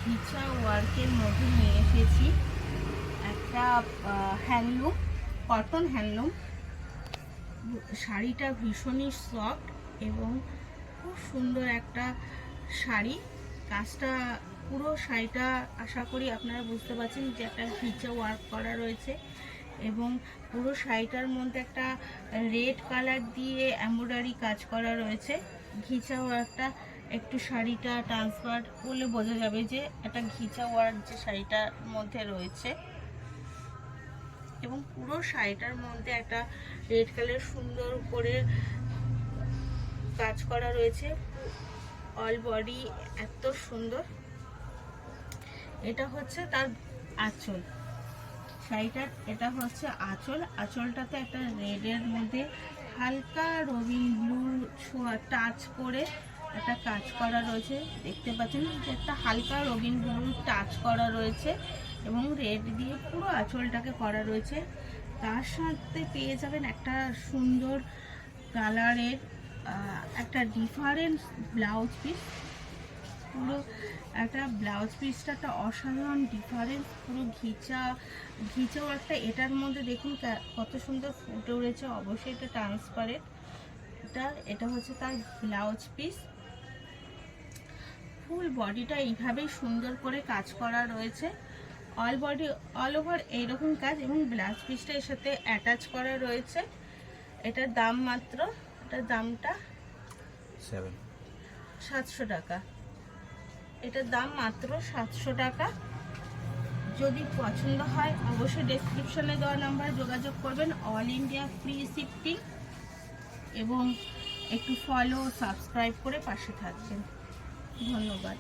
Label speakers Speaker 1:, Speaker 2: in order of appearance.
Speaker 1: ঘিচা ওয়ার্কের মধ্যে নিয়ে এসেছি একটা হ্যান্ডলুম, কটন হ্যান্ডলুম। শাড়িটা ভীষণই সফট এবং খুব সুন্দর একটা শাড়ি। কাজটা পুরো শাড়িটা আশা করি আপনারা বুঝতে পারছেন যে একটা ঘিচা ওয়ার্ক করা রয়েছে এবং পুরো শাড়িটার মধ্যে একটা রেড কালার দিয়ে এমব্রয়ডারি কাজ করা রয়েছে। ঘিচা ওয়ার্কটা একটু শাড়িটা ট্রান্সফার করলে বোঝা যাবে যে একটা ঘিচা ওয়ার্ক যে শাড়িটার মধ্যে রয়েছে এবং পুরো শাড়িটার মধ্যে একটা রেড কালার সুন্দর করে কাজ করা রয়েছে। অল বডি এত সুন্দর। এটা হচ্ছে তার আঁচল, শাড়িটার এটা হচ্ছে আঁচল। আঁচলটাতে একটা রেডের মধ্যে হালকা রবিন ব্লু ছোঁয়া টাচ করে একটা কাজ করা রয়েছে। দেখতে পাচ্ছেন যে একটা হালকা রবিন ব্লু টাচ করা রয়েছে এবং রেড দিয়ে পুরো আঁচলটাকে করা রয়েছে। তার সাথে পেয়ে যাবেন একটা সুন্দর কালারের একটা ডিফারেন্ট ব্লাউজ পিস। পুরো একটা ব্লাউজ পিসটা একটা অসাধারণ ডিফারেন্স, পুরো ঘিচা ওয়ার্কটা এটার মধ্যে দেখুন কত সুন্দর ফুটে উঠেছে। অবশ্যই এটা ট্রান্সপারেন্ট। এটা হচ্ছে তার ব্লাউজ পিস। ফুল বডিটা এইভাবেই সুন্দর করে কাজ করা রয়েছে। অল ওভার এইরকম কাজ এবং ব্লাউজ পিসটা এর সাথে অ্যাটাচ করা রয়েছে। এটার দাম মাত্র, এটার দামটা 700 টাকা। এটার দাম মাত্র 700 টাকা। যদি পছন্দ হয় অবশ্যই ডেসক্রিপশনে দেওয়া নাম্বারে যোগাযোগ করবেন। অল ইন্ডিয়া ফ্রি শিপিং এবং একটু ফলো সাবস্ক্রাইব করে পাশে থাকবেন। ধন্যবাদ।